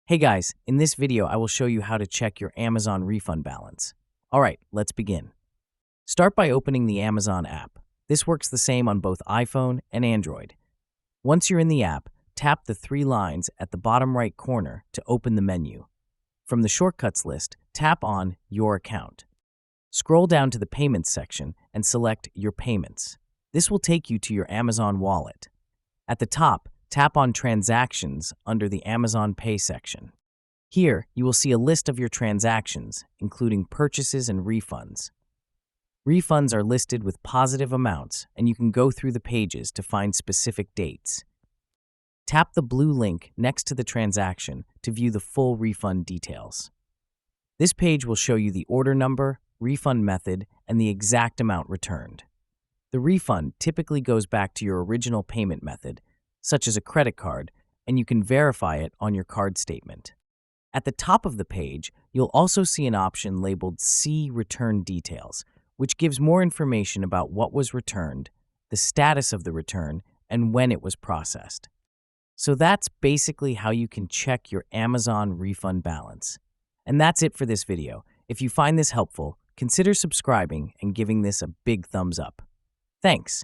Hey guys, in this video I will show you how to check your Amazon refund balance. Alright, let's begin. Start by opening the Amazon app. This works the same on both iPhone and Android. Once you're in the app, tap the three lines at the bottom right corner to open the menu. From the shortcuts list, tap on Your Account. Scroll down to the Payments section and select Your Payments. This will take you to your Amazon wallet. At the top, tap on Transactions under the Amazon Pay section. Here, you will see a list of your transactions, including purchases and refunds. Refunds are listed with positive amounts, and you can go through the pages to find specific dates. Tap the blue link next to the transaction to view the full refund details. This page will show you the order number, refund method, and the exact amount returned. The refund typically goes back to your original payment method, such as a credit card, and you can verify it on your card statement. At the top of the page, you'll also see an option labeled See Return Details, which gives more information about what was returned, the status of the return, and when it was processed. So that's basically how you can check your Amazon refund balance. And that's it for this video. If you find this helpful, consider subscribing and giving this a big thumbs up. Thanks.